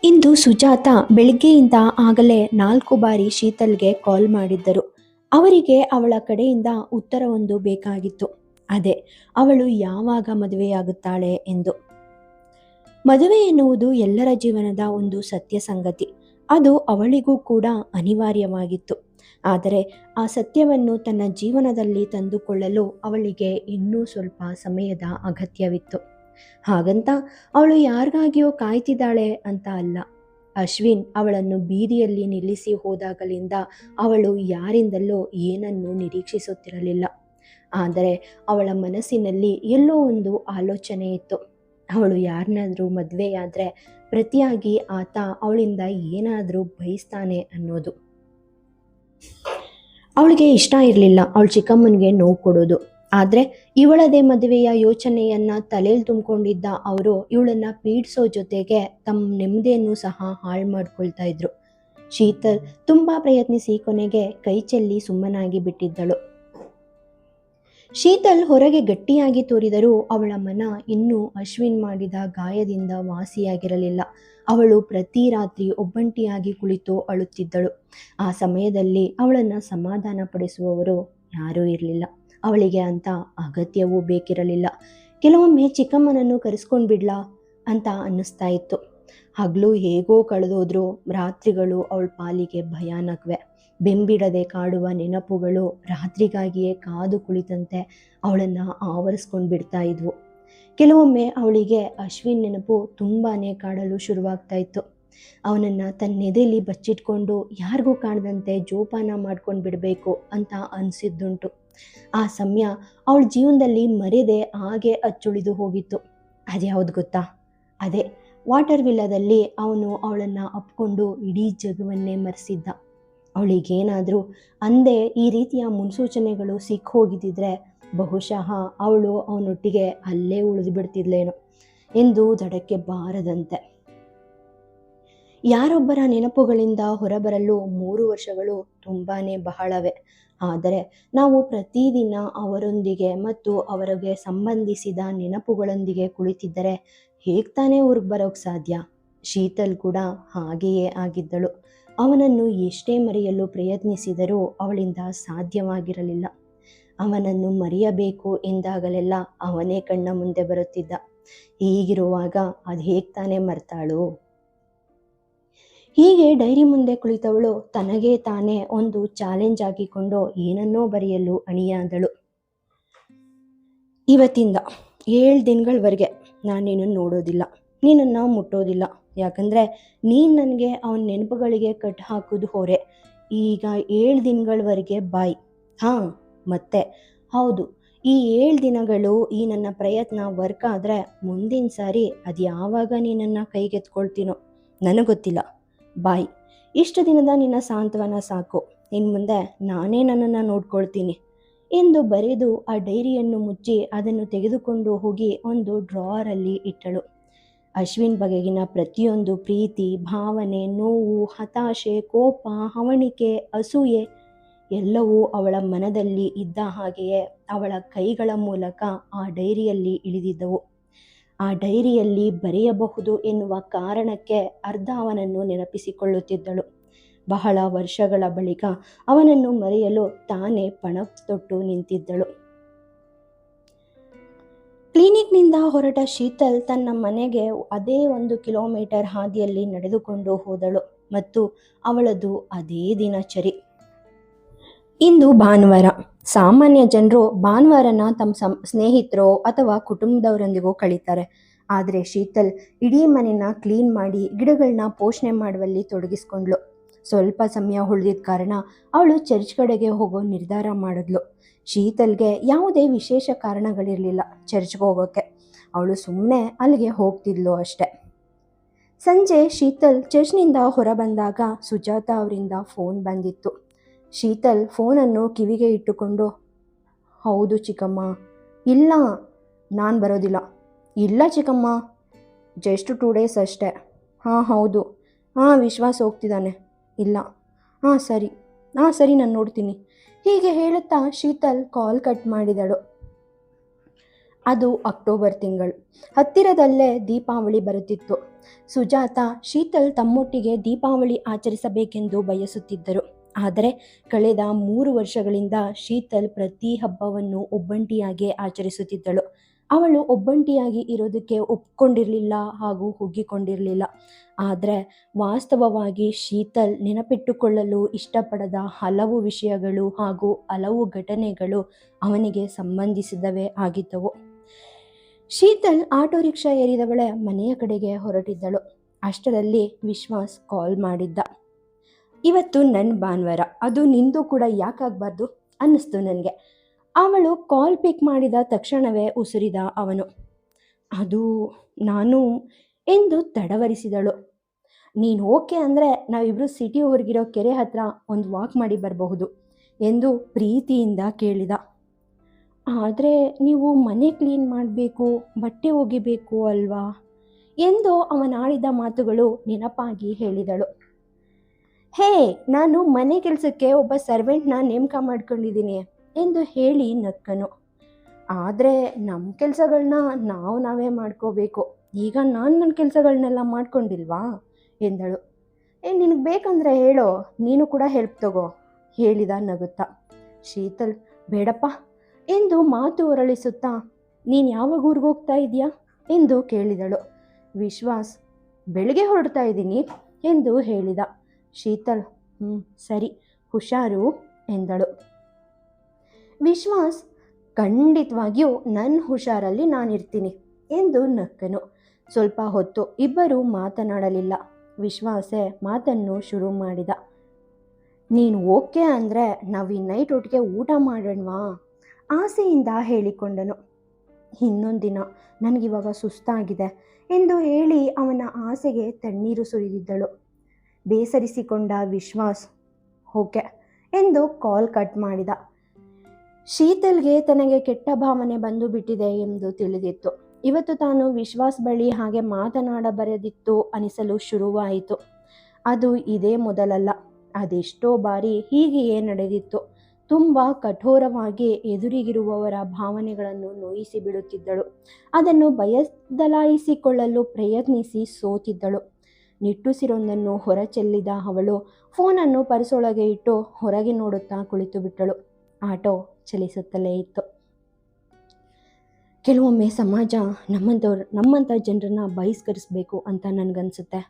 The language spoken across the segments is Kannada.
ಇಂದು ಸುಜಾತ ಬೆಳಿಗ್ಗೆಯಿಂದ ಆಗಲೇ 4 ಬಾರಿ ಶೀತಲ್‌ಗೆ ಕಾಲ್ ಮಾಡಿದ್ದರು. ಅವರಿಗೆ ಅವಳ ಕಡೆಯಿಂದ ಉತ್ತರವೊಂದು ಬೇಕಾಗಿತ್ತು. ಅದೇ, ಅವಳು ಯಾವಾಗ ಮದುವೆಯಾಗುತ್ತಾಳೆ ಎಂದು. ಮದುವೆ ಎನ್ನುವುದು ಎಲ್ಲರ ಜೀವನದ ಒಂದು ಸತ್ಯ ಸಂಗತಿ. ಅದು ಅವಳಿಗೂ ಕೂಡ ಅನಿವಾರ್ಯವಾಗಿತ್ತು. ಆದರೆ ಆ ಸತ್ಯವನ್ನು ತನ್ನ ಜೀವನದಲ್ಲಿ ತಂದುಕೊಳ್ಳಲು ಅವಳಿಗೆ ಇನ್ನೂ ಸ್ವಲ್ಪ ಸಮಯದ ಅಗತ್ಯವಿತ್ತು. ಹಾಗಂತ ಅವಳು ಯಾರಿಗಾಗಿಯೋ ಕಾಯ್ತಿದ್ದಾಳೆ ಅಂತ ಅಲ್ಲ. ಅಶ್ವಿನ್ ಅವಳನ್ನು ಬೀದಿಯಲ್ಲಿ ನಿಲ್ಲಿಸಿ ಹೋದಾಗಲಿಂದ ಅವಳು ಯಾರಿಂದಲೋ ಏನನ್ನೂ ನಿರೀಕ್ಷಿಸುತ್ತಿರಲಿಲ್ಲ. ಆದರೆ ಅವಳ ಮನಸ್ಸಿನಲ್ಲಿ ಎಲ್ಲೋ ಒಂದು ಆಲೋಚನೆ ಇತ್ತು. ಅವಳು ಯಾರನ್ನಾದ್ರೂ ಮದುವೆಯಾದರೆ ಪ್ರತಿಯಾಗಿ ಆತ ಅವಳಿಂದ ಏನಾದರೂ ಬಯಸ್ತಾನೆ ಅನ್ನೋದು. ಅವಳಿಗೆ ಇಷ್ಟ ಇರಲಿಲ್ಲ ಅವಳ ಚಿಕ್ಕಮ್ಮನಿಗೆ ನೋವು ಕೊಡೋದು. ಆದರೆ ಇವಳದೇ ಮದುವೆಯ ಯೋಚನೆಯನ್ನ ತಲೆಯಲ್ಲಿ ತುಂಬಿಕೊಂಡಿದ್ದ ಅವರು ಇವಳನ್ನ ಪೀಡಿಸೋ ಜೊತೆಗೆ ತಮ್ಮ ನೆಮ್ಮದಿಯನ್ನು ಸಹ ಹಾಳು ಮಾಡ್ಕೊಳ್ತಾ ಇದ್ರು. ಶೀತಲ್ ತುಂಬಾ ಪ್ರಯತ್ನಿಸಿ ಕೊನೆಗೆ ಕೈ ಚೆಲ್ಲಿ ಸುಮ್ಮನಾಗಿ ಬಿಟ್ಟಿದ್ದಳು. ಶೀತಲ್ ಹೊರಗೆ ಗಟ್ಟಿಯಾಗಿ ತೋರಿದರೂ ಅವಳ ಮನ ಇನ್ನೂ ಅಶ್ವಿನ್ ಮಾಡಿದ ಗಾಯದಿಂದ ವಾಸಿಯಾಗಿರಲಿಲ್ಲ. ಅವಳು ಪ್ರತಿ ರಾತ್ರಿ ಒಬ್ಬಂಟಿಯಾಗಿ ಕುಳಿತು ಅಳುತ್ತಿದ್ದಳು. ಆ ಸಮಯದಲ್ಲಿ ಅವಳನ್ನು ಸಮಾಧಾನ ಪಡಿಸುವವರು ಯಾರೂ ಇರಲಿಲ್ಲ. ಅವಳಿಗೆ ಅಂತ ಅಗತ್ಯವೂ ಬೇಕಿರಲಿಲ್ಲ. ಕೆಲವೊಮ್ಮೆ ಚಿಕ್ಕಮ್ಮನನ್ನು ಕರೆಸ್ಕೊಂಡು ಬಿಡ್ಲಾ ಅಂತ ಅನ್ನಿಸ್ತಾ ಇತ್ತು. ಹಗಲು ಹೇಗೋ ಕಳೆದೋದ್ರೂ ರಾತ್ರಿಗಳು ಅವಳ ಪಾಲಿಗೆ ಭಯಾನಕವೇ. ಬೆಂಬಿಡದೆ ಕಾಡುವ ನೆನಪುಗಳು ರಾತ್ರಿಗಾಗಿಯೇ ಕಾದು ಕುಳಿತಂತೆ ಅವಳನ್ನು ಆವರಿಸ್ಕೊಂಡು ಬಿಡ್ತಾ ಇದ್ವು. ಕೆಲವೊಮ್ಮೆ ಅವಳಿಗೆ ಅಶ್ವಿನ್ ನೆನಪು ತುಂಬಾನೇ ಕಾಡಲು ಶುರುವಾಗ್ತಾ ಇತ್ತು. ಅವನನ್ನು ತನ್ನೆದೆಯಲ್ಲಿ ಬಚ್ಚಿಟ್ಕೊಂಡು ಯಾರಿಗೂ ಕಾಣದಂತೆ ಜೋಪಾನ ಮಾಡ್ಕೊಂಡು ಬಿಡಬೇಕು ಅಂತ ಅನಿಸಿದ್ದುಂಟು. ಆ ಸಮಯ ಅವಳ ಜೀವನದಲ್ಲಿ ಮರೆದೇ ಹಾಗೆ ಅಚ್ಚುಳಿದು ಹೋಗಿತ್ತು. ಅದ್ಯಾವುದು ಗೊತ್ತಾ? ಅದೇ, ವಾಟರ್ ವಿಲ್ಲದಲ್ಲಿ ಅವನು ಅವಳನ್ನು ಅಪ್ಕೊಂಡು ಇಡೀ ಜಗವನ್ನೇ ಮರೆಸಿದ್ದ. ಅವಳಿಗೇನಾದರೂ ಅಂದೇ ಈ ರೀತಿಯ ಮುನ್ಸೂಚನೆಗಳು ಸಿಕ್ಕ ಹೋಗಿದ್ದಿದ್ರೆ ಬಹುಶಃ ಅವಳು ಅವನೊಟ್ಟಿಗೆ ಅಲ್ಲೇ ಉಳಿದು ಬಿಡ್ತಿದ್ಲೇನೋ ಎಂದು ದಡಕ್ಕೆ ಬಾರದಂತೆ. ಯಾರೊಬ್ಬರ ನೆನಪುಗಳಿಂದ ಹೊರಬರಲು 3 ವರ್ಷಗಳು ತುಂಬಾನೇ ಬಹಳವೇ. ಆದರೆ ನಾವು ಪ್ರತಿದಿನ ಅವರೊಂದಿಗೆ ಮತ್ತು ಅವರಿಗೆ ಸಂಬಂಧಿಸಿದ ನೆನಪುಗಳೊಂದಿಗೆ ಕುಳಿತಿದ್ದರೆ ಹೇಗೆ ತಾನೇ ಹೊರಗೆ ಬರೋಕ್ಕೆ ಸಾಧ್ಯ? ಶೀತಲ್ ಕೂಡ ಹಾಗೆಯೇ ಆಗಿದ್ದಳು. ಅವನನ್ನು ಎಷ್ಟೇ ಮರೆಯಲು ಪ್ರಯತ್ನಿಸಿದರೂ ಅವಳಿಂದ ಸಾಧ್ಯವಾಗಿರಲಿಲ್ಲ. ಅವನನ್ನು ಮರೆಯಬೇಕು ಎಂದಾಗಲೆಲ್ಲ ಅವನೇ ಕಣ್ಣ ಮುಂದೆ ಬರುತ್ತಿದ್ದ. ಹೀಗಿರುವಾಗ ಅದು ಹೇಗೆ ತಾನೇ ಮರ್ತಾಳು? ಹೀಗೆ ಡೈರಿ ಮುಂದೆ ಕುಳಿತವಳು ತನಗೇ ತಾನೇ ಒಂದು ಚಾಲೆಂಜ್ ಆಗಿಕೊಂಡು ಏನನ್ನೋ ಬರೆಯಲು ಅಣಿಯಾದಳು. ಇವತ್ತಿಂದ 7 ದಿನಗಳವರೆಗೆ ನಾನು ನಿನ್ನನ್ನು ನೋಡೋದಿಲ್ಲ, ನಿನ್ನನ್ನು ಮುಟ್ಟೋದಿಲ್ಲ. ಯಾಕಂದರೆ ನೀನು ನನಗೆ ಅವನ ನೆನಪುಗಳಿಗೆ ಕಟ್ ಹಾಕೋದು ಹೊರೆ. ಈಗ 7 ದಿನಗಳವರೆಗೆ ಬಾಯ್. ಹಾಂ, ಮತ್ತೆ ಹೌದು, ಈ 7 ದಿನಗಳು ಈ ನನ್ನ ಪ್ರಯತ್ನ ವರ್ಕ್ ಆದರೆ ಮುಂದಿನ ಸಾರಿ ಅದು ಯಾವಾಗ ನಿನ್ನನ್ನು ಕೈಗೆತ್ಕೊಳ್ತೀನೋ ನನಗೆ ಗೊತ್ತಿಲ್ಲ. ಬಾಯ್. ಇಷ್ಟು ದಿನದ ನಿನ್ನ ಸಾಂತ್ವನ ಸಾಕು. ಇನ್ನು ಮುಂದೆ ನಾನೇ ನನ್ನನ್ನು ನೋಡ್ಕೊಳ್ತೀನಿ ಎಂದು ಬರೆದು ಆ ಡೈರಿಯನ್ನು ಮುಚ್ಚಿ ಅದನ್ನು ತೆಗೆದುಕೊಂಡು ಹೋಗಿ ಒಂದು ಡ್ರಾವರಲ್ಲಿ ಇಟ್ಟಳು. ಅಶ್ವಿನ್ ಬಗೆಗಿನ ಪ್ರತಿಯೊಂದು ಪ್ರೀತಿ, ಭಾವನೆ, ನೋವು, ಹತಾಶೆ, ಕೋಪ, ಹವಣಿಕೆ, ಅಸೂಯೆ ಎಲ್ಲವೂ ಅವಳ ಮನದಲ್ಲಿ ಇದ್ದ ಹಾಗೆಯೇ ಅವಳ ಕೈಗಳ ಮೂಲಕ ಆ ಡೈರಿಯಲ್ಲಿ ಇಳಿದಿದ್ದವು. ಆ ಡೈರಿಯಲ್ಲಿ ಬರೆಯಬಹುದು ಎನ್ನುವ ಕಾರಣಕ್ಕೆ ಅರ್ಧ ಅವನನ್ನು ನೆನಪಿಸಿಕೊಳ್ಳುತ್ತಿದ್ದಳು. ಬಹಳ ವರ್ಷಗಳ ಬಳಿಕ ಅವನನ್ನು ಮರೆಯಲು ತಾನೇ ಪಣ ತೊಟ್ಟು ನಿಂತಿದ್ದಳು. ಕ್ಲಿನಿಕ್ನಿಂದ ಹೊರಟ ಶೀತಲ್ ತನ್ನ ಮನೆಗೆ ಅದೇ 1 ಕಿಲೋಮೀಟರ್ ಹಾದಿಯಲ್ಲಿ ನಡೆದುಕೊಂಡು ಹೋದಳು ಮತ್ತು ಅವಳದು ಅದೇ ದಿನಚರಿ. ಇಂದು ಭಾನುವಾರ. ಸಾಮಾನ್ಯ ಜನರು ಭಾನುವಾರನ ತಮ್ಮ ಸ್ನೇಹಿತರೋ ಅಥವಾ ಕುಟುಂಬದವರೊಂದಿಗೋ ಕಳೀತಾರೆ. ಆದರೆ ಶೀತಲ್ ಇಡೀ ಮನೆನ ಕ್ಲೀನ್ ಮಾಡಿ ಗಿಡಗಳನ್ನ ಪೋಷಣೆ ಮಾಡುವಲ್ಲಿ ತೊಡಗಿಸ್ಕೊಂಡ್ಳು. ಸ್ವಲ್ಪ ಸಮಯ ಉಳಿದಿದ್ದ ಕಾರಣ ಅವಳು ಚರ್ಚ್ ಕಡೆಗೆ ಹೋಗೋ ನಿರ್ಧಾರ ಮಾಡಿದ್ಲು. ಶೀತಲ್ಗೆ ಯಾವುದೇ ವಿಶೇಷ ಕಾರಣಗಳಿರಲಿಲ್ಲ ಚರ್ಚ್ಗೆ ಹೋಗೋಕ್ಕೆ. ಅವಳು ಸುಮ್ಮನೆ ಅಲ್ಲಿಗೆ ಹೋಗ್ತಿದ್ಲು ಅಷ್ಟೆ. ಸಂಜೆ ಶೀತಲ್ ಚರ್ಚ್ನಿಂದ ಹೊರ ಬಂದಾಗ ಸುಜಾತ ಅವರಿಂದ ಫೋನ್ ಬಂದಿತ್ತು. ಶೀತಲ್ ಫೋನನ್ನು ಕಿವಿಗೆ ಇಟ್ಟುಕೊಂಡು, ಹೌದು ಚಿಕ್ಕಮ್ಮ. ಇಲ್ಲ, ನಾನು ಬರೋದಿಲ್ಲ. ಇಲ್ಲ ಚಿಕ್ಕಮ್ಮ, ಜಸ್ಟ್ 2 ಡೇಸ್ ಅಷ್ಟೇ. ಹಾಂ ಹೌದು. ಹಾಂ, ವಿಶ್ವಾಸ ಹೋಗ್ತಿದ್ದಾನೆ. ಇಲ್ಲ. ಹಾಂ ಸರಿ ನಾನು ನೋಡ್ತೀನಿ. ಹೀಗೆ ಹೇಳುತ್ತಾ ಶೀತಲ್ ಕಾಲ್ ಕಟ್ ಮಾಡಿದಳು. ಅದು ಅಕ್ಟೋಬರ್ ತಿಂಗಳು. ಹತ್ತಿರದಲ್ಲೇ ದೀಪಾವಳಿ ಬರುತ್ತಿತ್ತು. ಸುಜಾತ, ಶೀತಲ್ ತಮ್ಮೊಟ್ಟಿಗೆ ದೀಪಾವಳಿ ಆಚರಿಸಬೇಕೆಂದು ಬಯಸುತ್ತಿದ್ದರು. ಆದರೆ ಕಳೆದ 3 ವರ್ಷಗಳಿಂದ ಶೀತಲ್ ಪ್ರತಿ ಹಬ್ಬವನ್ನು ಒಬ್ಬಂಟಿಯಾಗಿ ಆಚರಿಸುತ್ತಿದ್ದಳು. ಅವಳು ಒಬ್ಬಂಟಿಯಾಗಿ ಇರೋದಕ್ಕೆ ಒಪ್ಕೊಂಡಿರಲಿಲ್ಲ ಹಾಗೂ ಹುಗ್ಗಿಕೊಂಡಿರಲಿಲ್ಲ. ಆದರೆ ವಾಸ್ತವವಾಗಿ ಶೀತಲ್ ನೆನಪಿಟ್ಟುಕೊಳ್ಳಲು ಇಷ್ಟಪಡದ ಹಲವು ವಿಷಯಗಳು ಹಾಗೂ ಹಲವು ಘಟನೆಗಳು ಅವನಿಗೆ ಸಂಬಂಧಿಸಿದವೇ ಆಗಿದ್ದವು. ಶೀತಲ್ ಆಟೋ ರಿಕ್ಷಾ ಏರಿದವಳೆ ಮನೆಯ ಕಡೆಗೆ ಹೊರಟಿದ್ದಳು. ಅಷ್ಟರಲ್ಲಿ ವಿಶ್ವಾಸ್ ಕಾಲ್ ಮಾಡಿದ್ದ. ಇವತ್ತು ನನ್ನ ಭಾನುವಾರ, ಅದು ನಿಂದು ಕೂಡ ಯಾಕಾಗಬಾರ್ದು ಅನ್ನಿಸ್ತು ನನಗೆ. ಅವಳು ಕಾಲ್ ಪಿಕ್ ಮಾಡಿದ ತಕ್ಷಣವೇ ಉಸಿರಿದ ಅವನು. ಅದು ನಾನು ಎಂದು ತಡವರಿಸಿದಳು. ನೀನು ಓಕೆ ಅಂದರೆ ನಾವಿಬ್ಬರು ಸಿಟಿ ಹೊರಗಿರೋ ಕೆರೆ ಹತ್ರ ಒಂದು ವಾಕ್ ಮಾಡಿ ಬರಬಹುದು ಎಂದು ಪ್ರೀತಿಯಿಂದ ಕೇಳಿದ. ಆದರೆ ನೀವು ಮನೆ ಕ್ಲೀನ್ ಮಾಡಬೇಕು, ಬಟ್ಟೆ ಒಗಿಬೇಕು ಅಲ್ವಾ ಎಂದು ಅವನಾಡಿದ ಮಾತುಗಳು ನೆನಪಾಗಿ ಹೇಳಿದಳು. ಹೇ, ನಾನು ಮನೆ ಕೆಲಸಕ್ಕೆ ಒಬ್ಬ ಸರ್ವೆಂಟ್ನ ನೇಮಕ ಮಾಡ್ಕೊಂಡಿದ್ದೀನಿ ಎಂದು ಹೇಳಿ ನಕ್ಕನು. ಆದರೆ ನಮ್ಮ ಕೆಲಸಗಳನ್ನ ನಾವೇ ಮಾಡ್ಕೋಬೇಕು. ಈಗ ನಾನು ನನ್ನ ಕೆಲಸಗಳನ್ನೆಲ್ಲ ಮಾಡ್ಕೊಂಡಿಲ್ವಾ ಎಂದಳು. ನಿನಗೆ ಬೇಕಂದರೆ ಹೇಳೋ, ನೀನು ಕೂಡ ಹೆಲ್ಪ್ ತಗೋ ಹೇಳಿದ ನಗುತ್ತಾ. ಶೀತಲ್, ಬೇಡಪ್ಪ ಎಂದು ಮಾತು ಹೊರಳಿಸುತ್ತಾ, ನೀನು ಯಾವಾಗ ಊರಿಗೆ ಹೋಗ್ತಾ ಇದೆಯಾ ಎಂದು ಕೇಳಿದಳು. ವಿಶ್ವಾಸ್, ಬೆಳಿಗ್ಗೆ ಹೊರಡ್ತಾ ಇದ್ದೀನಿ ಎಂದು ಹೇಳಿದ. ಶೀತಲ್, ಸರಿ, ಹುಷಾರು ಎಂದಳು. ವಿಶ್ವಾಸ್, ಖಂಡಿತವಾಗಿಯೂ ನನ್ನ ಹುಷಾರಲ್ಲಿ ನಾನಿರ್ತೀನಿ ಎಂದು ನಕ್ಕನು. ಸ್ವಲ್ಪ ಹೊತ್ತು ಇಬ್ಬರು ಮಾತನಾಡಲಿಲ್ಲ. ವಿಶ್ವಾಸೆ ಮಾತನ್ನು ಶುರು ಮಾಡಿದ. ನೀನು ಓಕೆ ಅಂದರೆ ನಾವು ಈ ನೈಟ್ ಒಟ್ಟಿಗೆ ಊಟ ಮಾಡೋಣವಾ ಆಸೆಯಿಂದ ಹೇಳಿಕೊಂಡನು. ಇನ್ನೊಂದು ದಿನ, ನನಗಿವಾಗ ಸುಸ್ತಾಗಿದೆ ಎಂದು ಹೇಳಿ ಅವನ ಆಸೆಗೆ ತಣ್ಣೀರು ಸುರಿದಿದ್ದಳು. ಬೇಸರಿಸಿಕೊಂಡ ವಿಶ್ವಾಸ್ ಓಕೆ ಎಂದು ಕಾಲ್ ಕಟ್ ಮಾಡಿದ. ಶೀತಲ್ಗೆ ತನಗೆ ಕೆಟ್ಟ ಭಾವನೆ ಬಂದು ಬಿಟ್ಟಿದೆ ಎಂದು ತಿಳಿದಿತ್ತು. ಇವತ್ತು ತಾನು ವಿಶ್ವಾಸ್ ಬಳಿ ಹಾಗೆ ಮಾತನಾಡಬಾರದಿತ್ತು ಅನಿಸಲು ಶುರುವಾಯಿತು. ಅದು ಇದೇ ಮೊದಲಲ್ಲ. ಅದೆಷ್ಟೋ ಬಾರಿ ಹೀಗೆಯೇ ನಡೆದಿತ್ತು. ತುಂಬ ಕಠೋರವಾಗಿ ಎದುರಿಗಿರುವವರ ಭಾವನೆಗಳನ್ನು ನೋಯಿಸಿ ಬಿಡುತ್ತಿದ್ದಳು. ಅದನ್ನು ಬದಲಾಯಿಸಿಕೊಳ್ಳಲು ಪ್ರಯತ್ನಿಸಿ ಸೋತಿದ್ದಳು. ನಿಟ್ಟುಸಿರೊಂದನ್ನು ಹೊರಚೆಲ್ಲಿದ ಅವಳು ಫೋನನ್ನು ಪರ್ಸೊಳಗೆ ಇಟ್ಟು ಹೊರಗೆ ನೋಡುತ್ತಾ ಕುಳಿತು ಬಿಟ್ಟಳು. ಆಟೋ ಚಲಿಸುತ್ತಲೇ ಇತ್ತು. ಕೆಲವೊಮ್ಮೆ ಸಮಾಜ ನಮ್ಮಂಥ ಜನರನ್ನ ಬಹಿಷ್ಕರಿಸಬೇಕು ಅಂತ ನನಗನ್ಸುತ್ತೆ.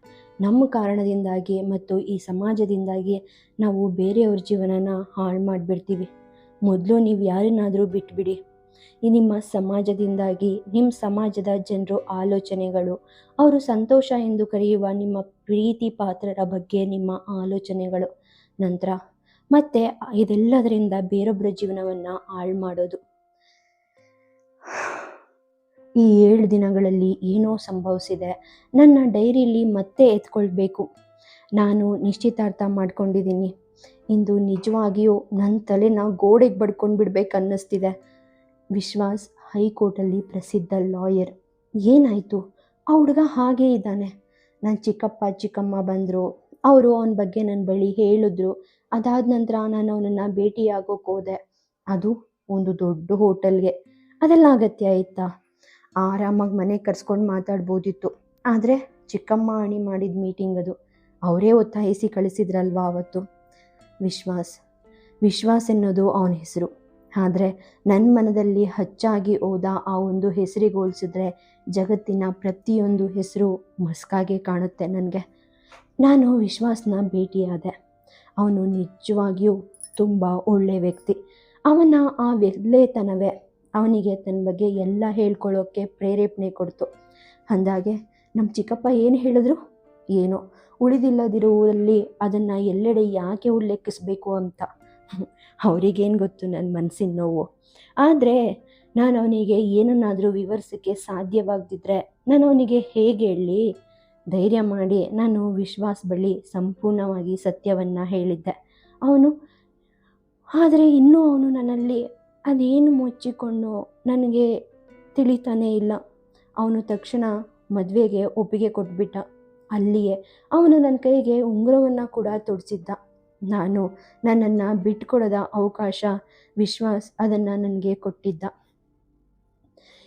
ನಮ್ಮ ಕಾರಣದಿಂದಾಗಿ ಮತ್ತು ಈ ಸಮಾಜದಿಂದಾಗಿ ನಾವು ಬೇರೆಯವ್ರ ಜೀವನನ ಹಾಳು ಮಾಡಿಬಿಡ್ತೀವಿ. ಮೊದಲು ನೀವು ಯಾರನ್ನಾದರೂ ಬಿಟ್ಬಿಡಿ. ಈ ನಿಮ್ಮ ಸಮಾಜದಿಂದಾಗಿ ನಿಮ್ಮ ಸಮಾಜದ ಜನರು ಆಲೋಚನೆಗಳು, ಅವರು ಸಂತೋಷ ಎಂದು ಕರೆಯುವ ನಿಮ್ಮ ಪ್ರೀತಿ ಪಾತ್ರರ ಬಗ್ಗೆ ನಿಮ್ಮ ಆಲೋಚನೆಗಳು, ನಂತರ ಮತ್ತೆ ಇದೆಲ್ಲದರಿಂದ ಬೇರೊಬ್ಬರ ಜೀವನವನ್ನು ಹಾಳು ಮಾಡೋದು. ಈ 7 ದಿನಗಳಲ್ಲಿ ಏನೋ ಸಂಭವಿಸಿದೆ. ನನ್ನ ಡೈರಿಯಲ್ಲಿ ಮತ್ತೆ ಎತ್ಕೊಳ್ಬೇಕು. ನಾನು ನಿಶ್ಚಿತಾರ್ಥ ಮಾಡ್ಕೊಂಡಿದ್ದೀನಿ. ಇಂದು ನಿಜವಾಗಿಯೂ ನನ್ನ ತಲೆನ ಗೋಡೆಗೆ ಬಡ್ಕೊಂಡು ಬಿಡ್ಬೇಕು ಅನ್ನಿಸ್ತಿದೆ. ವಿಶ್ವಾಸ್ ಹೈಕೋರ್ಟಲ್ಲಿ ಪ್ರಸಿದ್ಧ ಲಾಯರ್. ಏನಾಯಿತು? ಆ ಹುಡುಗ ಹಾಗೇ ಇದ್ದಾನೆ. ನನ್ನ ಚಿಕ್ಕಪ್ಪ ಚಿಕ್ಕಮ್ಮ ಬಂದರು. ಅವರು ಅವನ ಬಗ್ಗೆ ನನ್ನ ಬಳಿ ಹೇಳಿದ್ರು. ಅದಾದ ನಂತರ ನಾನು ಅವನನ್ನು ಭೇಟಿಯಾಗೋಕೆ ಹೋದೆ. ಅದು ಒಂದು ದೊಡ್ಡ ಹೋಟೆಲ್ಗೆ. ಅದೆಲ್ಲ ಅಗತ್ಯ ಆಯಿತಾ? ಆರಾಮಾಗಿ ಮನೆ ಕರ್ಸ್ಕೊಂಡು ಮಾತಾಡ್ಬೋದಿತ್ತು. ಆದರೆ ಚಿಕ್ಕಮ್ಮ ಅಣಿ ಮಾಡಿದ ಮೀಟಿಂಗ್ ಅದು. ಅವರೇ ಒತ್ತಾಯಿಸಿ ಕಳಿಸಿದ್ರಲ್ವಾ ಅವತ್ತು. ವಿಶ್ವಾಸ್ ಎನ್ನೋದು ಅವನ ಹೆಸರು. ಆದರೆ ನನ್ನ ಮನದಲ್ಲಿ ಹಚ್ಚಾಗಿ ಹೋದ ಆ ಒಂದು ಹೆಸರಿಗೆ ಹೋಲಿಸಿದ್ರೆ ಜಗತ್ತಿನ ಪ್ರತಿಯೊಂದು ಹೆಸರು ಮಸ್ಕಾಗೆ ಕಾಣುತ್ತೆ ನನಗೆ. ನಾನು ವಿಶ್ವಾಸ್ನ ಭೇಟಿಯಾದೆ. ಅವನು ನಿಜವಾಗಿಯೂ ತುಂಬ ಒಳ್ಳೆಯ ವ್ಯಕ್ತಿ. ಅವನ ಆ ಒಳ್ಳೆತನವೇ ಅವನಿಗೆ ತನ್ನ ಬಗ್ಗೆ ಎಲ್ಲ ಹೇಳ್ಕೊಳ್ಳೋಕ್ಕೆ ಪ್ರೇರೇಪಣೆ ಕೊಡ್ತು. ಅಂದಾಗೆ ನಮ್ಮ ಚಿಕ್ಕಪ್ಪ ಏನು ಹೇಳಿದ್ರು? ಏನೋ ಉಳಿದಿಲ್ಲದಿರುವಲ್ಲಿ ಅದನ್ನು ಎಲ್ಲೆಡೆ ಯಾಕೆ ಉಲ್ಲೇಖಿಸಬೇಕು ಅಂತ. ಅವರಿಗೇನು ಗೊತ್ತು ನನ್ನ ಮನಸ್ಸಿನ ನೋವು. ಆದರೆ ನಾನು ಅವನಿಗೆ ಏನನ್ನಾದರೂ ವಿವರಿಸೋಕ್ಕೆ ಸಾಧ್ಯವಾಗದಿದ್ದರೆ ನಾನು ಅವನಿಗೆ ಹೇಗೆ ಹೇಳಲಿ? ಧೈರ್ಯ ಮಾಡಿ ನಾನು ವಿಶ್ವಾಸ್ ಬಳಿ ಸಂಪೂರ್ಣವಾಗಿ ಸತ್ಯವನ್ನು ಹೇಳಿದ್ದೆ. ಆದರೆ ಇನ್ನೂ ಅವನು ನನ್ನಲ್ಲಿ ಅದೇನು ಮುಚ್ಚಿಕೊಂಡು ನನಗೆ ತಿಳಿತಾನೇ ಇಲ್ಲ. ಅವನು ತಕ್ಷಣ ಮದುವೆಗೆ ಒಪ್ಪಿಗೆ ಕೊಟ್ಬಿಟ್ಟ. ಅಲ್ಲಿಯೇ ಅವನು ನನ್ನ ಕೈಗೆ ಉಂಗುರವನ್ನು ಕೂಡ ತೊಡಿಸಿದ್ದ. ನಾನು ನನ್ನನ್ನು ಬಿಟ್ಕೊಡದ ಅವಕಾಶ ವಿಶ್ವಾಸ್ ಅದನ್ನು ನನಗೆ ಕೊಟ್ಟಿದ್ದ.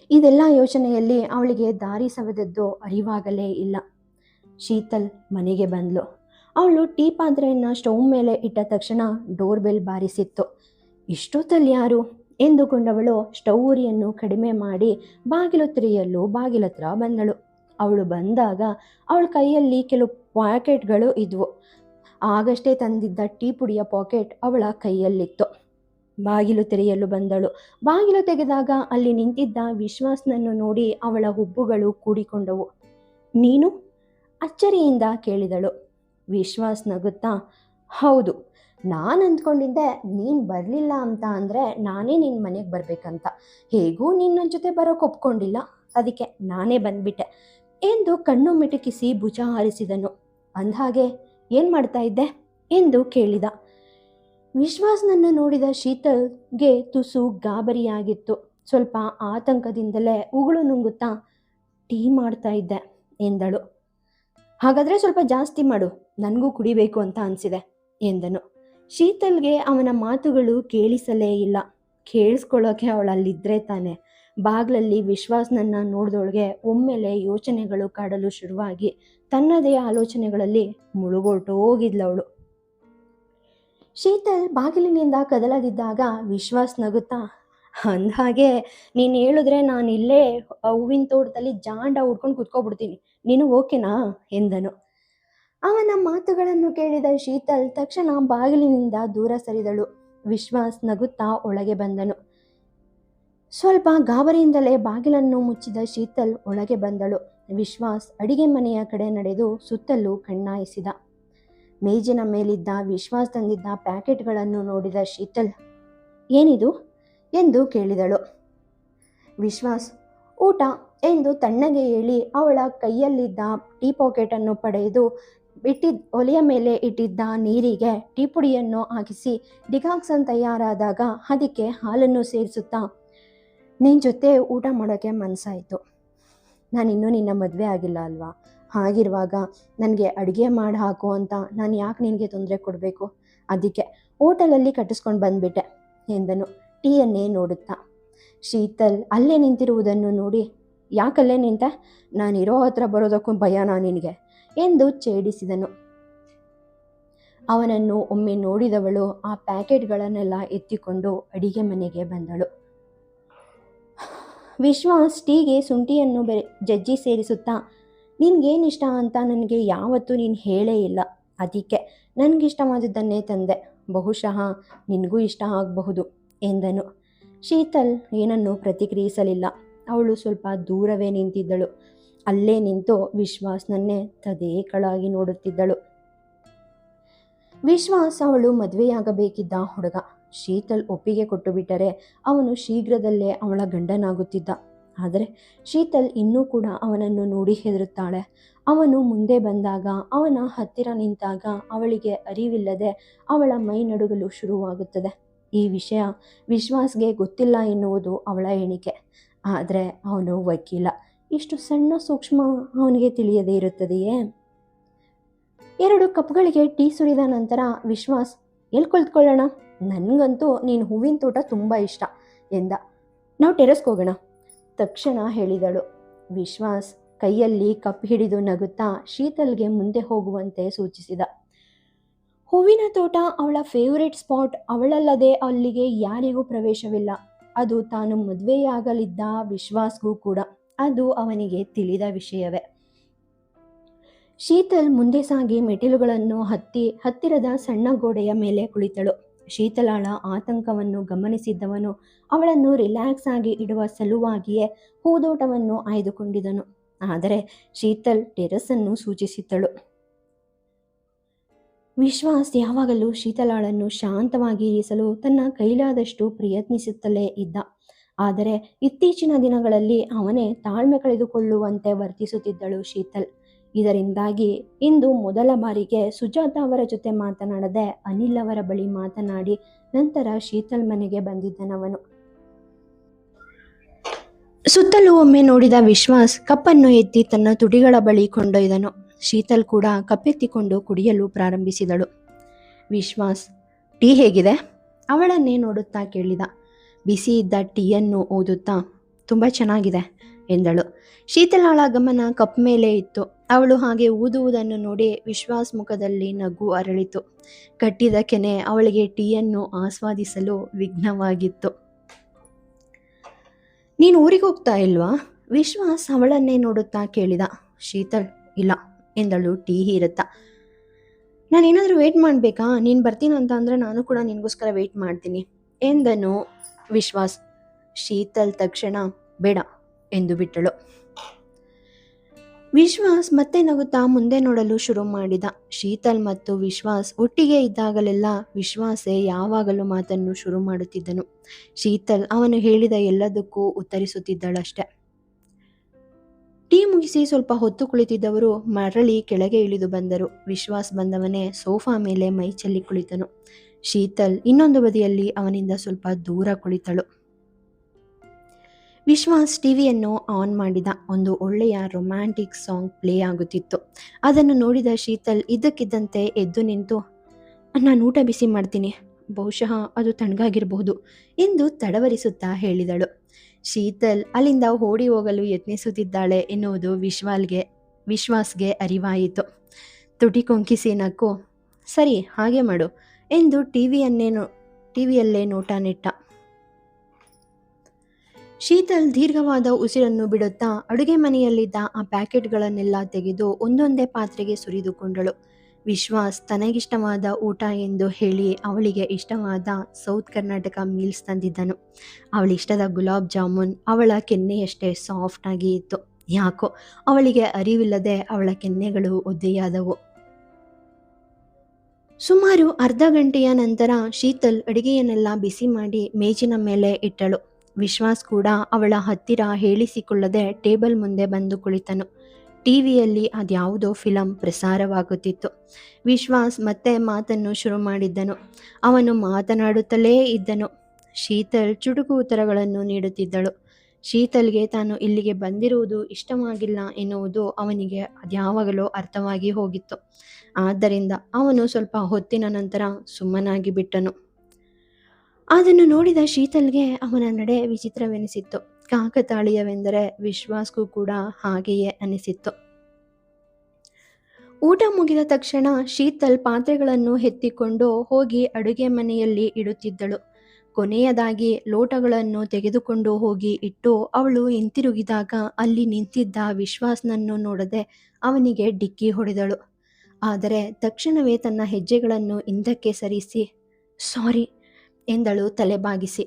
ಇದೆಲ್ಲ ಯೋಚನೆಯಲ್ಲಿ ಅವಳಿಗೆ ದಾರಿ ಸವೆದದ್ದು ಅರಿವಾಗಲೇ ಇಲ್ಲ. ಶೀತಲ್ ಮನೆಗೆ ಬಂದ್ಲು. ಅವಳು ಟೀ ಪಾತ್ರೆಯನ್ನು ಸ್ಟವ್ ಮೇಲೆ ಇಟ್ಟ ತಕ್ಷಣ ಡೋರ್ ಬೆಲ್ ಬಾರಿಸಿತ್ತು. ಇಷ್ಟೊತ್ತಲ್ಲಿ ಯಾರು ಎಂದುಕೊಂಡವಳು ಸ್ಟವ್ ಉರಿಯನ್ನು ಕಡಿಮೆ ಮಾಡಿ ಬಾಗಿಲು ತೆರೆಯಲು ಬಾಗಿಲತ್ರ ಬಂದಳು. ಅವಳು ಬಂದಾಗ ಅವಳ ಕೈಯಲ್ಲಿ ಕೆಲವು ಪ್ಯಾಕೆಟ್ಗಳು ಇದ್ವು. ಆಗಷ್ಟೇ ತಂದಿದ್ದ ಟೀ ಪುಡಿಯ ಪಾಕೆಟ್ ಅವಳ ಕೈಯಲ್ಲಿತ್ತು. ಬಾಗಿಲು ತೆರೆಯಲು ಬಂದಳು. ಬಾಗಿಲು ತೆಗೆದಾಗ ಅಲ್ಲಿ ನಿಂತಿದ್ದ ವಿಶ್ವಾಸ್ನನ್ನು ನೋಡಿ ಅವಳ ಹುಬ್ಬುಗಳು ಕೂಡಿಕೊಂಡವು. ನೀನು? ಅಚ್ಚರಿಯಿಂದ ಕೇಳಿದಳು. ವಿಶ್ವಾಸ್ ನಗುತ್ತಾ, ಹೌದು, ನಾನು ಅಂದ್ಕೊಂಡಿದ್ದೆ ನೀನು ಬರಲಿಲ್ಲ ಅಂತ ಅಂದರೆ ನಾನೇ ನಿನ್ನ ಮನೆಗೆ ಬರಬೇಕಂತ. ಹೇಗೂ ನಿನ್ನ ಜೊತೆ ಬರೋಕೆ ಒಪ್ಕೊಂಡಿಲ್ಲ, ಅದಕ್ಕೆ ನಾನೇ ಬಂದ್ಬಿಟ್ಟೆ ಎಂದು ಕಣ್ಣು ಮಿಟುಕಿಸಿ ಭುಜ ಹಾರಿಸಿದನು. ಅಂದಹಾಗೆ ಏನು ಮಾಡ್ತಾ ಇದ್ದೆ ಎಂದು ಕೇಳಿದ. ವಿಶ್ವಾಸ್ನನ್ನು ನೋಡಿದ ಶೀತಲ್ಗೆ ತುಸು ಗಾಬರಿಯಾಗಿತ್ತು. ಸ್ವಲ್ಪ ಆತಂಕದಿಂದಲೇ ಉಗುಳು ನುಂಗುತ್ತಾ ಟೀ ಮಾಡ್ತಾ ಇದ್ದೆ ಎಂದಳು. ಹಾಗಾದರೆ ಸ್ವಲ್ಪ ಜಾಸ್ತಿ ಮಾಡು, ನನಗೂ ಕುಡಿಬೇಕು ಅಂತ ಅನಿಸಿದೆ ಎಂದನು. ಶೀತಲ್ಗೆ ಅವನ ಮಾತುಗಳು ಕೇಳಿಸಲೇ ಇಲ್ಲ. ಕೇಳಿಸ್ಕೊಳ್ಳೋಕೆ ಅವಳಲ್ಲಿದ್ದರೆ ತಾನೆ. ಬಾಗ್ಲಲ್ಲಿ ವಿಶ್ವಾಸ್ನನ್ನ ನೋಡಿದವಳಿಗೆ ಒಮ್ಮೆಲೆ ಯೋಚನೆಗಳು ಕಾಡಲು ಶುರುವಾಗಿ ತನ್ನದೇ ಆಲೋಚನೆಗಳಲ್ಲಿ ಮುಳುಗೊಟ್ಟೋಗಿದ್ಲವಳು. ಶೀತಲ್ ಬಾಗಿಲಿನಿಂದ ಕದಲದಿದ್ದಾಗ ವಿಶ್ವಾಸ್ ನಗುತ್ತಾ, ಅಂದಹಾಗೆ ನೀನು ಹೇಳಿದ್ರೆ ನಾನು ಇಲ್ಲೇ ಹೂವಿನ ತೋಟದಲ್ಲಿ ಜಾಂಡ ಹುಡ್ಕೊಂಡು ಕುತ್ಕೊಬಿಡ್ತೀನಿ, ನೀನು ಓಕೆನಾ ಎಂದನು. ಅವನ ಮಾತುಗಳನ್ನು ಕೇಳಿದ ಶೀತಲ್ ತಕ್ಷಣ ಬಾಗಿಲಿನಿಂದ ದೂರ ಸರಿದಳು. ವಿಶ್ವಾಸ್ ನಗುತ್ತಾ ಒಳಗೆ ಬಂದನು. ಸ್ವಲ್ಪ ಗಾಬರಿಯಿಂದಲೇ ಬಾಗಿಲನ್ನು ಮುಚ್ಚಿದ ಶೀತಲ್ ಒಳಗೆ ಬಂದಳು. ವಿಶ್ವಾಸ್ ಅಡಿಗೆ ಮನೆಯ ಕಡೆ ನಡೆದು ಸುತ್ತಲೂ ಕಣ್ಣಾಯಿಸಿದ. ಮೇಜಿನ ಮೇಲಿದ್ದ ವಿಶ್ವಾಸ್ ತಂದಿದ್ದ ಪ್ಯಾಕೆಟ್ಗಳನ್ನು ನೋಡಿದ ಶೀತಲ್, ಏನಿದು ಎಂದು ಕೇಳಿದಳು. ವಿಶ್ವಾಸ್, ಊಟ ಎಂದು ತಣ್ಣಗೆ ಹೇಳಿ ಅವಳ ಕೈಯಲ್ಲಿದ್ದ ಟೀ ಪಾಕೆಟನ್ನು ಪಡೆದು ಒಲೆಯ ಮೇಲೆ ಇಟ್ಟಿದ್ದ ನೀರಿಗೆ ಟೀ ಪುಡಿಯನ್ನು ಹಾಕಿಸಿ ಡಿಕಾಕ್ಸನ್ ತಯಾರಾದಾಗ ಅದಕ್ಕೆ ಹಾಲನ್ನು ಸೇರಿಸುತ್ತಾ, ನಿನ್ನ ಜೊತೆ ಊಟ ಮಾಡೋಕ್ಕೆ ಮನಸ್ಸಾಯಿತು. ನಾನಿನ್ನೂ ನಿನ್ನ ಮದುವೆ ಆಗಿಲ್ಲ ಅಲ್ವಾ, ಹಾಗಿರುವಾಗ ನನಗೆ ಅಡುಗೆ ಮಾಡಿ ಹಾಕು ಅಂತ ನಾನು ಯಾಕೆ ನಿನಗೆ ತೊಂದರೆ ಕೊಡಬೇಕು, ಅದಕ್ಕೆ ಹೋಟೆಲಲ್ಲಿ ಕಟ್ಟಿಸ್ಕೊಂಡು ಬಂದುಬಿಟ್ಟೆ ಎಂದನು ಟೀಯನ್ನೇ ನೋಡುತ್ತಾ. ಶೀತಲ್ ಅಲ್ಲೇ ನಿಂತಿರುವುದನ್ನು ನೋಡಿ, ಯಾಕಲ್ಲೇ ನಿಂತೆ, ನಾನಿರೋ ಹತ್ರ ಬರೋದಕ್ಕೂ ಭಯನಾ ನಿನಗೆ ಎಂದು ಛೇಡಿಸಿದನು. ಅವನನ್ನು ಒಮ್ಮೆ ನೋಡಿದವಳು ಆ ಪ್ಯಾಕೆಟ್ಗಳನ್ನೆಲ್ಲ ಎತ್ತಿಕೊಂಡು ಅಡಿಗೆ ಮನೆಗೆ ಬಂದಳು. ವಿಶ್ವಾಸ್ ಟೀಗೆ ಶುಂಠಿಯನ್ನು ಜಜ್ಜಿ ಸೇರಿಸುತ್ತಾ, ನಿನಗೇನಿಷ್ಟ ಅಂತ ನನಗೆ ಯಾವತ್ತೂ ನೀನು ಹೇಳೇ ಇಲ್ಲ, ಅದಕ್ಕೆ ನನಗಿಷ್ಟವಾದದ್ದನ್ನೇ ತಂದೆ, ಬಹುಶಃ ನಿನಗೂ ಇಷ್ಟ ಆಗಬಹುದು ಎಂದನು. ಶೀತಲ್ ಏನನ್ನೂ ಪ್ರತಿಕ್ರಿಯಿಸಲಿಲ್ಲ. ಅವಳು ಸ್ವಲ್ಪ ದೂರವೇ ನಿಂತಿದ್ದಳು. ಅಲ್ಲೇ ನಿಂತು ವಿಶ್ವಾಸ್ನನ್ನೇ ತದೇಕಳಾಗಿ ನೋಡುತ್ತಿದ್ದಳು. ವಿಶ್ವಾಸ್ ಅವಳು ಮದುವೆಯಾಗಬೇಕಿದ್ದ ಹುಡುಗ. ಶೀತಲ್ ಒಪ್ಪಿಗೆ ಕೊಟ್ಟು ಬಿಟ್ಟರೆ ಅವನು ಶೀಘ್ರದಲ್ಲೇ ಅವಳ ಗಂಡನಾಗುತ್ತಿದ್ದ. ಆದರೆ ಶೀತಲ್ ಇನ್ನೂ ಕೂಡ ಅವನನ್ನು ನೋಡಿ ಹೆದರುತ್ತಾಳೆ. ಅವನು ಮುಂದೆ ಬಂದಾಗ, ಅವನ ಹತ್ತಿರ ನಿಂತಾಗ ಅವಳಿಗೆ ಅರಿವಿಲ್ಲದೆ ಅವಳ ಮೈ ನಡುಗಲು ಶುರುವಾಗುತ್ತದೆ. ಈ ವಿಷಯ ವಿಶ್ವಾಸ್ಗೆ ಗೊತ್ತಿಲ್ಲ ಎನ್ನುವುದು ಅವಳ ಎಣಿಕೆ. ಆದರೆ ಅವನು ವಕೀಲ, ಇಷ್ಟು ಸಣ್ಣ ಸೂಕ್ಷ್ಮ ಅವನಿಗೆ ತಿಳಿಯದೇ ಇರುತ್ತದೆಯೇ? 2 ಕಪ್ಗಳಿಗೆ ಟೀ ಸುರಿದ ನಂತರ ವಿಶ್ವಾಸ್, ಎಲ್ಲಿ ಕುಳಿತುಕೊಳ್ಳೋಣ, ನನಗಂತೂ ನೀನು ಹೂವಿನ ತೋಟ ತುಂಬ ಇಷ್ಟ ಎಂದ. ನಾವು ಟೆರೆಸ್ಗೆ ಹೋಗೋಣ ತಕ್ಷಣ ಹೇಳಿದಳು. ವಿಶ್ವಾಸ್ ಕೈಯಲ್ಲಿ ಕಪ್ ಹಿಡಿದು ನಗುತ್ತಾ ಶೀತಲ್ಗೆ ಮುಂದೆ ಹೋಗುವಂತೆ ಸೂಚಿಸಿದ. ಹೂವಿನ ತೋಟ ಅವಳ ಫೇವರೇಟ್ ಸ್ಪಾಟ್. ಅವಳಲ್ಲದೆ ಅಲ್ಲಿಗೆ ಯಾರಿಗೂ ಪ್ರವೇಶವಿಲ್ಲ. ಅದು ತಾನು ಮದುವೆಯಾಗಲಿದ್ದ ವಿಶ್ವಾಸ್ಗೂ ಕೂಡ. ಅದು ಅವನಿಗೆ ತಿಳಿದ ವಿಷಯವೇ. ಶೀತಲ್ ಮುಂದೆ ಸಾಗಿ ಮೆಟ್ಟಿಲುಗಳನ್ನು ಹತ್ತಿ ಹತ್ತಿರದ ಸಣ್ಣ ಗೋಡೆಯ ಮೇಲೆ ಕುಳಿತಳು. ಶೀತಲಾಳ ಆತಂಕವನ್ನು ಗಮನಿಸಿದ್ದವನು ಅವಳನ್ನು ರಿಲ್ಯಾಕ್ಸ್ ಆಗಿ ಇಡುವ ಸಲುವಾಗಿಯೇ ಹೂದೋಟವನ್ನು ಆಯ್ದುಕೊಂಡಿದ್ದನು. ಆದರೆ ಶೀತಲ್ ಟೆರೆಸನ್ನು ಸೂಚಿಸಿದ್ದಳು. ವಿಶ್ವಾಸ್ ಯಾವಾಗಲೂ ಶೀತಲಾಳನ್ನು ಶಾಂತವಾಗಿ ಇರಿಸಲು ತನ್ನ ಕೈಲಾದಷ್ಟು ಪ್ರಯತ್ನಿಸುತ್ತಲೇ ಇದ್ದ. ಆದರೆ ಇತ್ತೀಚಿನ ದಿನಗಳಲ್ಲಿ ಅವನೇ ತಾಳ್ಮೆ ಕಳೆದುಕೊಳ್ಳುವಂತೆ ವರ್ತಿಸುತ್ತಿದ್ದಳು ಶೀತಲ್. ಇದರಿಂದಾಗಿ ಇಂದು ಮೊದಲ ಬಾರಿಗೆ ಸುಜಾತ ಅವರ ಜೊತೆ ಮಾತನಾಡದೆ ಅನಿಲ್ ಅವರ ಬಳಿ ಮಾತನಾಡಿ ನಂತರ ಶೀತಲ್ ಮನೆಗೆ ಬಂದಿದ್ದನವನು. ಸುತ್ತಲೂ ಒಮ್ಮೆ ನೋಡಿದ ವಿಶ್ವಾಸ್ ಕಪ್ಪನ್ನು ಎತ್ತಿ ತನ್ನ ತುಟಿಗಳ ಬಳಿ ಕೊಂಡೊಯ್ದನು. ಶೀತಲ್ ಕೂಡ ಕಪ್ಪೆತ್ತಿಕೊಂಡು ಕುಡಿಯಲು ಪ್ರಾರಂಭಿಸಿದಳು. ವಿಶ್ವಾಸ್, ಟೀ ಹೇಗಿದೆ? ಅವಳನ್ನೇ ನೋಡುತ್ತಾ ಕೇಳಿದ. ಬಿಸಿ ಇದ್ದ ಟೀಯನ್ನು ಓದುತ್ತಾ, ತುಂಬ ಚೆನ್ನಾಗಿದೆ ಎಂದಳು. ಶೀತಲಾಳ ಗಮನ ಕಪ್ ಮೇಲೆ ಇತ್ತು. ಅವಳು ಹಾಗೆ ಊದುವುದನ್ನು ನೋಡಿ ವಿಶ್ವಾಸ್ ಮುಖದಲ್ಲಿ ನಗು ಅರಳಿತು. ಕಟ್ಟಿದ ಕೆನೆ ಅವಳಿಗೆ ಟೀಯನ್ನು ಆಸ್ವಾದಿಸಲು ವಿಘ್ನವಾಗಿತ್ತು. ನೀನು ಊರಿಗೆ ಹೋಗ್ತಾ ಇಲ್ವಾ? ವಿಶ್ವಾಸ್ ಅವಳನ್ನೇ ನೋಡುತ್ತಾ ಕೇಳಿದ. ಶೀತಲ್ ಇಲ್ಲ ಎಂದಳು ಟೀ ಹೀರುತ್ತಾ. ನಾನೇನಾದರೂ ವೇಟ್ ಮಾಡಬೇಕಾ? ನೀನು ಬರ್ತೀನಂತ ಅಂದರೆ ನಾನು ಕೂಡ ನಿನಗೋಸ್ಕರ ವೇಟ್ ಮಾಡ್ತೀನಿ ಎಂದನು ವಿಶ್ವಾಸ್. ಶೀತಲ್ ತಕ್ಷಣ ಬೇಡ ಎಂದು ಬಿಟ್ಟಳು. ವಿಶ್ವಾಸ್ ಮತ್ತೆ ನಗುತ್ತಾ ಮುಂದೆ ನೋಡಲು ಶುರು ಮಾಡಿದ. ಶೀತಲ್ ಮತ್ತು ವಿಶ್ವಾಸ್ ಒಟ್ಟಿಗೆ ಇದ್ದಾಗಲೆಲ್ಲ ವಿಶ್ವಾಸೇ ಯಾವಾಗಲೂ ಮಾತನ್ನು ಶುರು ಮಾಡುತ್ತಿದ್ದನು. ಶೀತಲ್ ಅವನು ಹೇಳಿದ ಎಲ್ಲದಕ್ಕೂ ಉತ್ತರಿಸುತ್ತಿದ್ದಳಷ್ಟೆ. ಟೀ ಮುಗಿಸಿ ಸ್ವಲ್ಪ ಹೊತ್ತು ಕುಳಿತಿದ್ದವರು ಮರಳಿ ಕೆಳಗೆ ಇಳಿದು ಬಂದರು. ವಿಶ್ವಾಸ್ ಬಂದವನೇ ಸೋಫಾ ಮೇಲೆ ಮೈ ಚೆಲ್ಲಿ ಕುಳಿತನು. ಶೀತಲ್ ಇನ್ನೊಂದು ಬದಿಯಲ್ಲಿ ಅವನಿಂದ ಸ್ವಲ್ಪ ದೂರ ಕುಳಿತಳು. ವಿಶ್ವಾಸ್ ಟಿವಿಯನ್ನು ಆನ್ ಮಾಡಿದ. ಒಂದು ಒಳ್ಳೆಯ ರೊಮ್ಯಾಂಟಿಕ್ ಸಾಂಗ್ ಪ್ಲೇ ಆಗುತ್ತಿತ್ತು. ಅದನ್ನು ನೋಡಿದ ಶೀತಲ್ ಇದ್ದಕ್ಕಿದ್ದಂತೆ ಎದ್ದು ನಿಂತು, ನಾನು ಊಟ ಬಿಸಿ ಮಾಡ್ತೀನಿ, ಬಹುಶಃ ಅದು ತಣ್ಣಗಾಗಿರಬಹುದು ಎಂದು ತಡವರಿಸುತ್ತಾ ಹೇಳಿದಳು. ಶೀತಲ್ ಅಲ್ಲಿಂದ ಓಡಿ ಹೋಗಲು ಯತ್ನಿಸುತ್ತಿದ್ದಾಳೆ ಎನ್ನುವುದು ವಿಶ್ವಾಸ್ಗೆ ಅರಿವಾಯಿತು. ತುಟಿ ಕೊಂಕಿಸಿ ನಕ್ಕು, ಸರಿ ಹಾಗೆ ಮಾಡು ಎಂದು ಟಿವಿಯಲ್ಲೇ ನೋಟ ನೆಟ್ಟ. ಶೀತಲ್ ದೀರ್ಘವಾದ ಉಸಿರನ್ನು ಬಿಡುತ್ತಾ ಅಡುಗೆ ಮನೆಯಲ್ಲಿದ್ದ ಆ ಪ್ಯಾಕೆಟ್ಗಳನ್ನೆಲ್ಲ ತೆಗೆದು ಒಂದೊಂದೇ ಪಾತ್ರೆಗೆ ಸುರಿದುಕೊಂಡಳು. ವಿಶ್ವಾಸ್ ತನಗಿಷ್ಟವಾದ ಊಟ ಎಂದು ಹೇಳಿ ಅವಳಿಗೆ ಇಷ್ಟವಾದ ಸೌತ್ ಕರ್ನಾಟಕ ಮೀಲ್ಸ್ ತಂದಿದ್ದನು. ಅವಳಿಷ್ಟದ ಗುಲಾಬ್ ಜಾಮೂನ್ ಅವಳ ಕೆನ್ನೆಯಷ್ಟೇ ಸಾಫ್ಟ್ ಆಗಿ ಇತ್ತು. ಯಾಕೋ ಅವಳಿಗೆ ಅರಿವಿಲ್ಲದೆ ಅವಳ ಕೆನ್ನೆಗಳು ಒದ್ದೆಯಾದವು. ಸುಮಾರು ಅರ್ಧ ಗಂಟೆಯ ನಂತರ ಶೀತಲ್ ಅಡಿಗೆಯನ್ನೆಲ್ಲ ಬಿಸಿ ಮಾಡಿ ಮೇಜಿನ ಮೇಲೆ ಇಟ್ಟಳು. ವಿಶ್ವಾಸ್ ಕೂಡ ಅವಳ ಹತ್ತಿರ ಹೇಳಿಸಿಕೊಳ್ಳದೆ ಟೇಬಲ್ ಮುಂದೆ ಬಂದು ಕುಳಿತನು. ಟಿವಿಯಲ್ಲಿ ಅದ್ಯಾವುದೋ ಫಿಲಂ ಪ್ರಸಾರವಾಗುತ್ತಿತ್ತು. ವಿಶ್ವಾಸ್ ಮತ್ತೆ ಮಾತನ್ನು ಶುರು ಮಾಡಿದ್ದನು. ಅವನು ಮಾತನಾಡುತ್ತಲೇ ಇದ್ದನು. ಶೀತಲ್ ಚುಟುಕು ಉತ್ತರಗಳನ್ನು ನೀಡುತ್ತಿದ್ದಳು. ಶೀತಲ್ಗೆ ತಾನು ಇಲ್ಲಿಗೆ ಬಂದಿರುವುದು ಇಷ್ಟವಾಗಿಲ್ಲ ಎನ್ನುವುದು ಅವನಿಗೆ ಅದ್ಯಾವಾಗಲೋ ಅರ್ಥವಾಗಿ ಹೋಗಿತ್ತು. ಆದ್ದರಿಂದ ಅವನು ಸ್ವಲ್ಪ ಹೊತ್ತಿನ ನಂತರ ಸುಮ್ಮನಾಗಿ ಬಿಟ್ಟನು. ಅದನ್ನು ನೋಡಿದ ಶೀತಲ್ಗೆ ಅವನ ನಡೆ ವಿಚಿತ್ರವೆನಿಸಿತ್ತು. ಕಾಕತಾಳೀಯವೆಂದರೆ ವಿಶ್ವಾಸ್ಗೂ ಕೂಡ ಹಾಗೆಯೇ ಅನಿಸಿತ್ತು. ಊಟ ಮುಗಿದ ತಕ್ಷಣ ಶೀತಲ್ ಪಾತ್ರೆಗಳನ್ನು ಎತ್ತಿಕೊಂಡು ಹೋಗಿ ಅಡುಗೆ ಮನೆಯಲ್ಲಿ ಇಡುತ್ತಿದ್ದಳು. ಕೊನೆಯದಾಗಿ ಲೋಟಗಳನ್ನು ತೆಗೆದುಕೊಂಡು ಹೋಗಿ ಇಟ್ಟು ಅವಳು ಹಿಂತಿರುಗಿದಾಗ ಅಲ್ಲಿ ನಿಂತಿದ್ದ ವಿಶ್ವಾಸ್ನನ್ನು ನೋಡದೆ ಅವನಿಗೆ ಡಿಕ್ಕಿ ಹೊಡೆದಳು. ಆದರೆ ತಕ್ಷಣವೇ ತನ್ನ ಹೆಜ್ಜೆಗಳನ್ನು ಹಿಂದಕ್ಕೆ ಸರಿಸಿ ಸಾರಿ ಎಂದಳು ತಲೆಬಾಗಿಸಿ.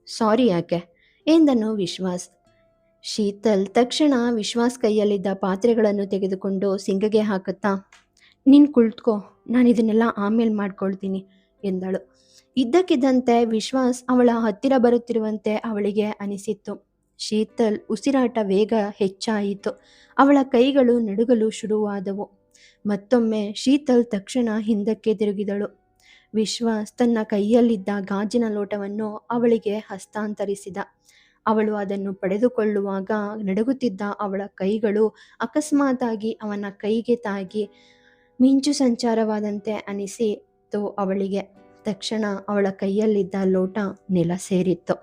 ಸಾರಿ ಯಾಕೆ ಎಂದನು ವಿಶ್ವಾಸ್. ಶೀತಲ್ ತಕ್ಷಣ ವಿಶ್ವಾಸ್ ಕೈಯಲ್ಲಿದ್ದ ಪಾತ್ರೆಗಳನ್ನು ತೆಗೆದುಕೊಂಡು ಸಿಂಗಗೆ ಹಾಕುತ್ತಾ, ನೀನು ಕುಳಿತುಕೋ, ನಾನು ಇದನ್ನೆಲ್ಲ ಆಮೇಲೆ ಮಾಡ್ಕೊಳ್ತೀನಿ ಎಂದಳು. ಇದ್ದಕ್ಕಿದ್ದಂತೆ ವಿಶ್ವಾಸ್ ಅವಳ ಹತ್ತಿರ ಬರುತ್ತಿರುವಂತೆ ಅವಳಿಗೆ ಅನಿಸಿತ್ತು. ಶೀತಲ್ ಉಸಿರಾಟ ವೇಗ ಹೆಚ್ಚಾಯಿತು. ಅವಳ ಕೈಗಳು ನಡುಗಲು ಶುರುವಾದವು. ಮತ್ತೊಮ್ಮೆ ಶೀತಲ್ ತಕ್ಷಣ ಹಿಂದಕ್ಕೆ ತಿರುಗಿದಳು. ವಿಶ್ವಾಸ್ ತನ್ನ ಕೈಯಲ್ಲಿದ್ದ ಗಾಜಿನ ಲೋಟವನ್ನು ಅವಳಿಗೆ ಹಸ್ತಾಂತರಿಸಿದ. ಅವಳು ಅದನ್ನು ಪಡೆದುಕೊಳ್ಳುವಾಗ ನಡುಗುತ್ತಿದ್ದ ಅವಳ ಕೈಗಳು ಅಕಸ್ಮಾತಾಗಿ ಅವನ ಕೈಗೆ ತಾಗಿ ಮಿಂಚು ಸಂಚಾರವಾದಂತೆ ಅನಿಸಿತು ಅವಳಿಗೆ. ತಕ್ಷಣ ಅವಳ ಕೈಯಲ್ಲಿದ್ದ ಲೋಟ ನೆಲ ಸೇರಿತ್ತು.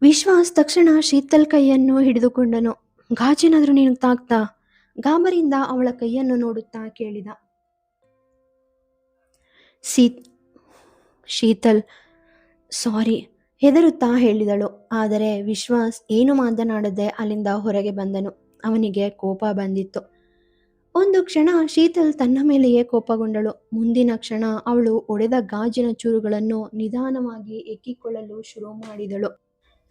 ವಿಶ್ವಾಸ್ ತಕ್ಷಣ ಶೀತಲ್ ಕೈಯನ್ನು ಹಿಡಿದುಕೊಂಡನು. ಗಾಜೇನಾದ್ರೂ ನಿನಗೆ ತಾಗ್ತಾ? ಗಾಬರಿಯಿಂದ ಅವಳ ಕೈಯನ್ನು ನೋಡುತ್ತಾ ಕೇಳಿದ. ಶೀತಲ್ ಸಾರಿ ಹೆದರುತ್ತಾ ಹೇಳಿದಳು. ಆದರೆ ವಿಶ್ವಾಸ್ ಏನು ಮಾತನಾಡದೆ ಅಲ್ಲಿಂದ ಹೊರಗೆ ಬಂದನು. ಅವನಿಗೆ ಕೋಪ ಬಂದಿತ್ತು. ಒಂದು ಕ್ಷಣ ಶೀತಲ್ ತನ್ನ ಮೇಲೆಯೇ ಕೋಪಗೊಂಡಳು. ಮುಂದಿನ ಕ್ಷಣ ಅವಳು ಒಡೆದ ಗಾಜಿನ ಚೂರುಗಳನ್ನು ನಿಧಾನವಾಗಿ ಎಕ್ಕಿಕೊಳ್ಳಲು ಶುರು ಮಾಡಿದಳು.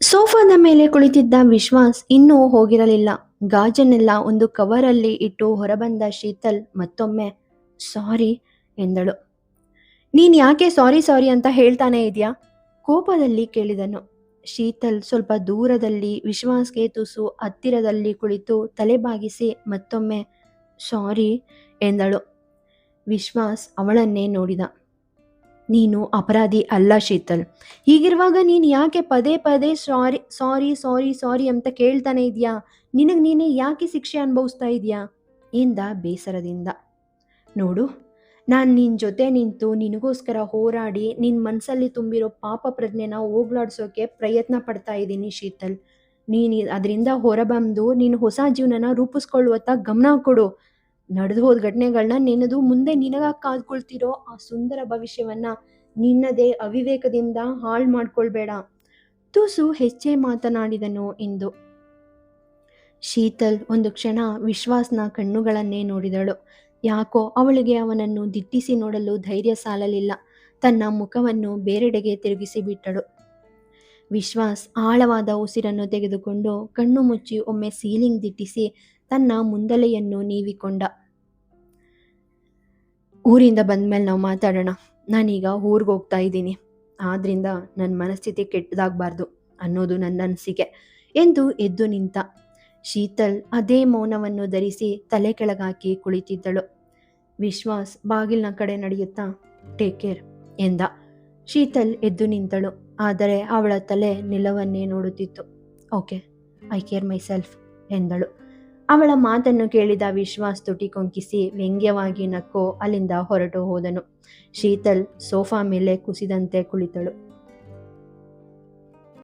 ಸೋಫಾದ ಮೇಲೆ ಕುಳಿತಿದ್ದ ವಿಶ್ವಾಸ್ ಇನ್ನೂ ಹೋಗಿರಲಿಲ್ಲ. ಗಾಜನ್ನೆಲ್ಲ ಒಂದು ಕವರಲ್ಲಿ ಇಟ್ಟು ಹೊರಬಂದ ಶೀತಲ್ ಮತ್ತೊಮ್ಮೆ ಸಾರಿ ಎಂದಳು. ನೀನು ಯಾಕೆ ಸಾರಿ ಸಾರಿ ಅಂತ ಹೇಳ್ತಾನೆ ಇದೆಯಾ? ಕೋಪದಲ್ಲಿ ಕೇಳಿದನು. ಶೀತಲ್ ಸ್ವಲ್ಪ ದೂರದಲ್ಲಿ ವಿಶ್ವಾಸ್ಗೆ ತುಸು ಹತ್ತಿರದಲ್ಲಿ ಕುಳಿತು ತಲೆಬಾಗಿಸಿ ಮತ್ತೊಮ್ಮೆ ಸಾರಿ ಎಂದಳು. ವಿಶ್ವಾಸ್ ಅವಳನ್ನೇ ನೋಡಿದ. ನೀನು ಅಪರಾಧಿ ಅಲ್ಲ ಶೀತಲ್. ಹೀಗಿರುವಾಗ ನೀನು ಯಾಕೆ ಪದೇ ಪದೇ ಸಾರಿ ಸಾರಿ ಸಾರಿ ಸಾರಿ ಅಂತ ಕೇಳ್ತಾನೆ ಇದೆಯಾ? ನಿನಗೆ ನೀನೇ ಯಾಕೆ ಶಿಕ್ಷೆ ಅನುಭವಿಸ್ತಾ ಇದೆಯಾ ಎಂದ ಬೇಸರದಿಂದ. ನೋಡು, ನಾನು ನಿನ್ನ ಜೊತೆ ನಿಂತು ನಿನಗೋಸ್ಕರ ಹೋರಾಡಿ ನಿನ್ನ ಮನಸ್ಸಲ್ಲಿ ತುಂಬಿರೋ ಪಾಪ ಪ್ರಜ್ಞೆನ ಹೋಗ್ಲಾಡ್ಸೋಕೆ ಪ್ರಯತ್ನ ಪಡ್ತಾ ಇದ್ದೀನಿ ಶೀತಲ್. ನೀನು ಅದರಿಂದ ಹೊರಬಂದು ನೀನು ಹೊಸ ಜೀವನನ ರೂಪಿಸ್ಕೊಳ್ಳುವತ್ತ ಗಮನ ಕೊಡು. ನಡೆದು ಹೋದ ಘಟನೆಗಳನ್ನ ನೆನೆದು ಮುಂದೆ ನಿನಗಾಗಿ ಕಾದ್ಕೊಳ್ತಿರೋ ಆ ಸುಂದರ ಭವಿಷ್ಯವನ್ನ ನಿನ್ನದೇ ಅವಿವೇಕದಿಂದ ಹಾಳು ಮಾಡ್ಕೊಳ್ಬೇಡ. ತುಸು ಹೆಚ್ಚೇ ಮಾತನಾಡಿದನು ಇಂದು. ಶೀತಲ್ ಒಂದು ಕ್ಷಣ ವಿಶ್ವಾಸ್ನ ಕಣ್ಣುಗಳನ್ನೇ ನೋಡಿದಳು. ಯಾಕೋ ಅವಳಿಗೆ ಅವನನ್ನು ದಿಟ್ಟಿಸಿ ನೋಡಲು ಧೈರ್ಯ ಸಾಲಲಿಲ್ಲ. ತನ್ನ ಮುಖವನ್ನು ಬೇರೆಡೆಗೆ ತಿರುಗಿಸಿ ಬಿಟ್ಟಳು. ವಿಶ್ವಾಸ್ ಆಳವಾದ ಉಸಿರನ್ನು ತೆಗೆದುಕೊಂಡು ಕಣ್ಣು ಮುಚ್ಚಿ ಒಮ್ಮೆ ಸೀಲಿಂಗ್ ದಿಟ್ಟಿಸಿ ತನ್ನ ಮುಂದಲೆಯನ್ನು ನೀವಿಕೊಂಡ. ಊರಿಂದ ಬಂದ್ಮೇಲೆ ನಾವು ಮಾತಾಡೋಣ. ನಾನೀಗ ಊರಿಗೆ ಹೋಗ್ತಾ ಇದ್ದೀನಿ. ಆದ್ರಿಂದ ನನ್ನ ಮನಸ್ಥಿತಿ ಕೆಟ್ಟದಾಗಬಾರ್ದು ಅನ್ನೋದು ನನ್ನ ಅನಿಸಿಕೆ ಎಂದು ಎದ್ದು ನಿಂತ. ಶೀತಲ್ ಅದೇ ಮೌನವನ್ನು ಧರಿಸಿ ತಲೆ ಕೆಳಗಾಕಿ ಕುಳಿತಿದ್ದಳು. ವಿಶ್ವಾಸ್ ಬಾಗಿಲಿನ ಕಡೆ ನಡೆಯುತ್ತಾ ಟೇಕ್ ಕೇರ್ ಎಂದ. ಶೀತಲ್ ಎದ್ದು ನಿಂತಳು. ಆದರೆ ಅವಳ ತಲೆ ನೆಲವನ್ನೇ ನೋಡುತ್ತಿತ್ತು. Okay, I care myself ಎಂದಳು. ಅವಳ ಮಾತನ್ನು ಕೇಳಿದ ವಿಶ್ವಾಸ್ ತುಟಿ ಕೊಂಕಿಸಿ ವ್ಯಂಗ್ಯವಾಗಿ ನಕ್ಕು ಅಲ್ಲಿಂದ ಹೊರಟು ಹೋದನು. ಶೀತಲ್ ಸೋಫಾ ಮೇಲೆ ಕುಸಿದಂತೆ ಕುಳಿತಳು.